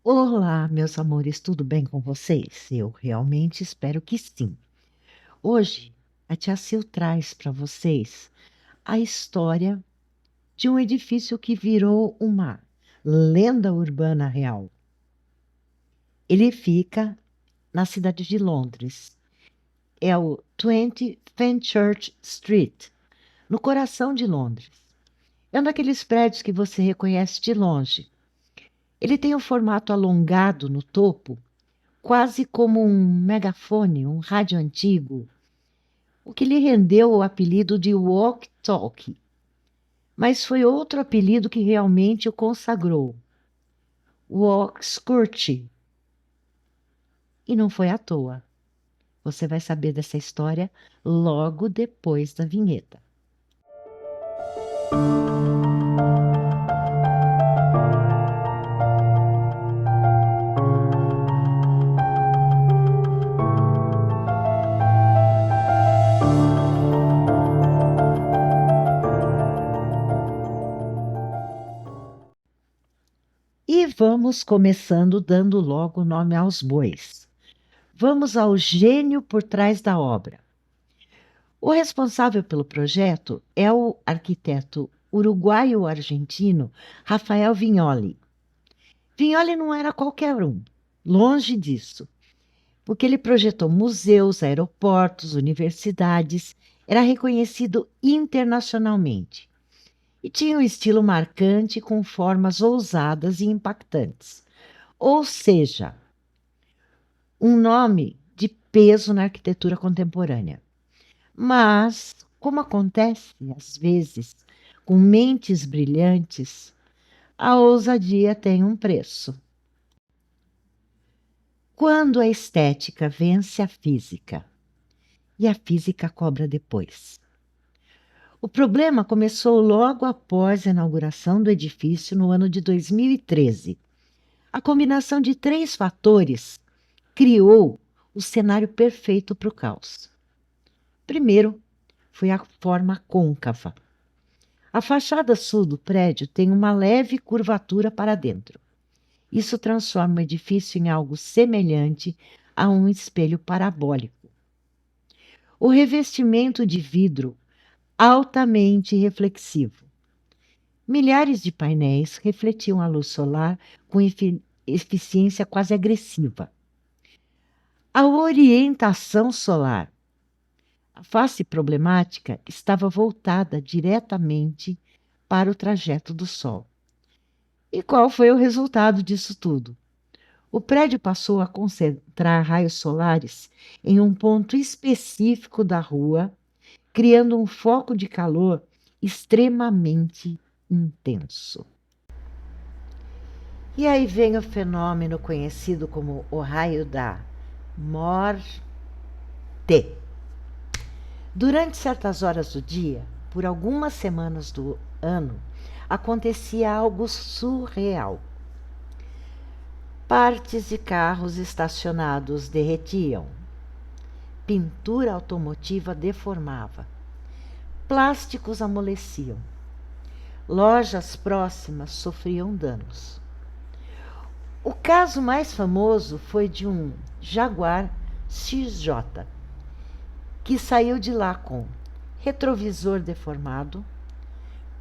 Olá, meus amores, tudo bem com vocês? Eu realmente espero que sim. Hoje, a tia Sil traz para vocês a história de um edifício que virou uma lenda urbana real. Ele fica na cidade de Londres. É o 20 Fenchurch Street, no coração de Londres. É um daqueles prédios que você reconhece de longe. Ele tem um formato alongado no topo, quase como um megafone, um rádio antigo, o que lhe rendeu o apelido de Walk Talk. Mas foi outro apelido que realmente o consagrou, Walk Scurty. E não foi à toa. Você vai saber dessa história logo depois da vinheta. E vamos começando dando logo o nome aos bois. Vamos ao gênio por trás da obra. O responsável pelo projeto é o arquiteto uruguaio-argentino Rafael Vignoli. Vignoli não era qualquer um, longe disso, porque ele projetou museus, aeroportos, universidades, era reconhecido internacionalmente e tinha um estilo marcante com formas ousadas e impactantes. Ou seja, um nome de peso na arquitetura contemporânea. Mas, como acontece às vezes com mentes brilhantes, a ousadia tem um preço. Quando a estética vence a física e a física cobra depois. O problema começou logo após a inauguração do edifício no ano de 2013. A combinação de três fatores criou o cenário perfeito para o caos. Primeiro, foi a forma côncava. A fachada sul do prédio tem uma leve curvatura para dentro. Isso transforma o edifício em algo semelhante a um espelho parabólico. O revestimento de vidro altamente reflexivo. Milhares de painéis refletiam a luz solar com eficiência quase agressiva. A orientação solar. A face problemática estava voltada diretamente para o trajeto do Sol. E qual foi o resultado disso tudo? O prédio passou a concentrar raios solares em um ponto específico da rua, criando um foco de calor extremamente intenso. E aí vem o fenômeno conhecido como o raio da morte. Durante certas horas do dia, por algumas semanas do ano, acontecia algo surreal. Partes de carros estacionados derretiam. Pintura automotiva deformava. Plásticos amoleciam. Lojas próximas sofriam danos. O caso mais famoso foi de um Jaguar XJ, que saiu de lá com retrovisor deformado,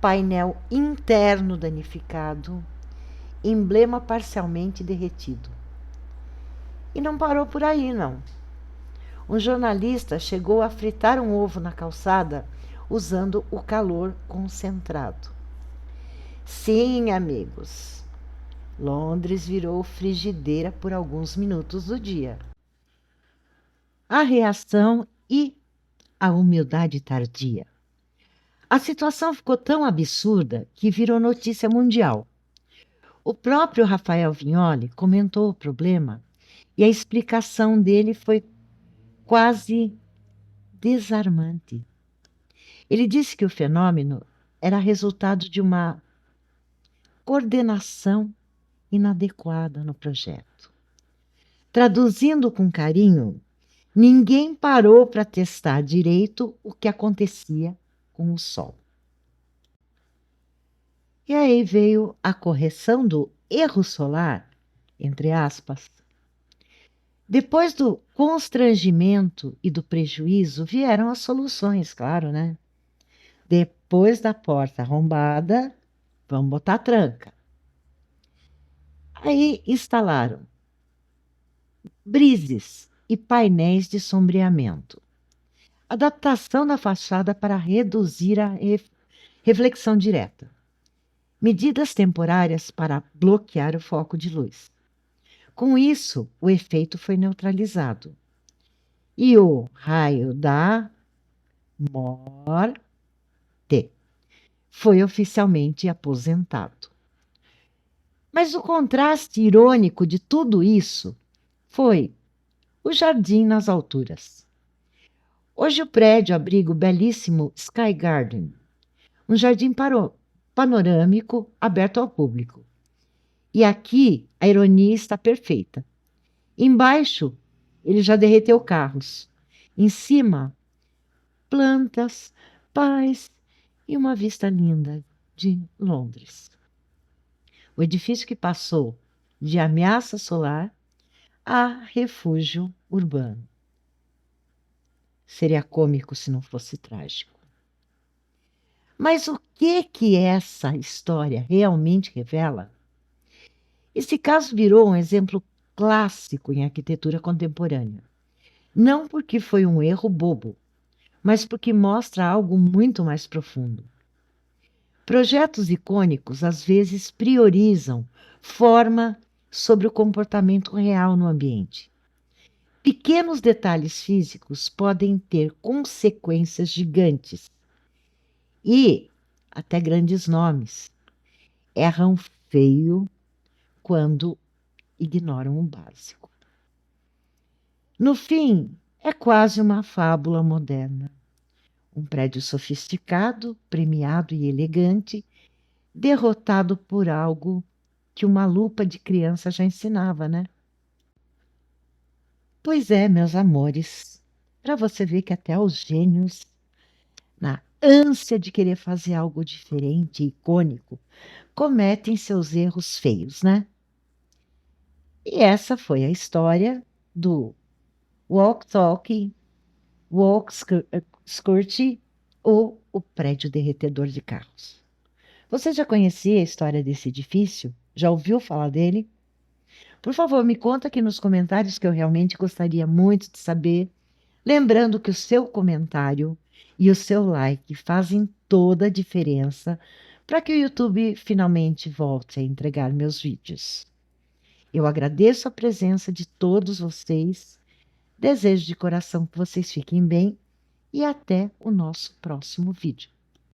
painel interno danificado, emblema parcialmente derretido. E não parou por aí, não. Um jornalista chegou a fritar um ovo na calçada usando o calor concentrado. Sim, amigos, Londres virou frigideira por alguns minutos do dia. A reação e a humildade tardia. A situação ficou tão absurda que virou notícia mundial. O próprio Rafael Vignoli comentou o problema e a explicação dele foi quase desarmante. Ele disse que o fenômeno era resultado de uma coordenação inadequada no projeto. Traduzindo com carinho, ninguém parou para testar direito o que acontecia com o Sol. E aí veio a correção do erro solar entre aspas. Depois do constrangimento e do prejuízo vieram as soluções, claro, né? Depois da porta arrombada, vamos botar tranca. Aí instalaram brises e painéis de sombreamento. Adaptação da fachada para reduzir a reflexão direta. Medidas temporárias para bloquear o foco de luz. Com isso, o efeito foi neutralizado. E o raio da morte foi oficialmente aposentado. Mas o contraste irônico de tudo isso foi o jardim nas alturas. Hoje o prédio abriga o belíssimo Sky Garden, um jardim panorâmico aberto ao público. E aqui a ironia está perfeita. Embaixo, ele já derreteu carros. Em cima, plantas, paz e uma vista linda de Londres. O edifício que passou de ameaça solar a refúgio urbano. Seria cômico se não fosse trágico. Mas o que essa história realmente revela? Esse caso virou um exemplo clássico em arquitetura contemporânea. Não porque foi um erro bobo, mas porque mostra algo muito mais profundo. Projetos icônicos às vezes priorizam forma sobre o comportamento real no ambiente. Pequenos detalhes físicos podem ter consequências gigantes e até grandes nomes erram feio quando ignoram o básico. No fim, é quase uma fábula moderna. Um prédio sofisticado, premiado e elegante, derrotado por algo que uma lupa de criança já ensinava, né? Pois é, meus amores, para você ver que até os gênios, na ânsia de querer fazer algo diferente e icônico, cometem seus erros feios, né? E essa foi a história do Walk Talk, Walk Skirt ou o prédio derretedor de carros. Você já conhecia a história desse edifício? Já ouviu falar dele? Por favor, me conta aqui nos comentários que eu realmente gostaria muito de saber. Lembrando que o seu comentário e o seu like fazem toda a diferença para que o YouTube finalmente volte a entregar meus vídeos. Eu agradeço a presença de todos vocês, desejo de coração que vocês fiquem bem e até o nosso próximo vídeo.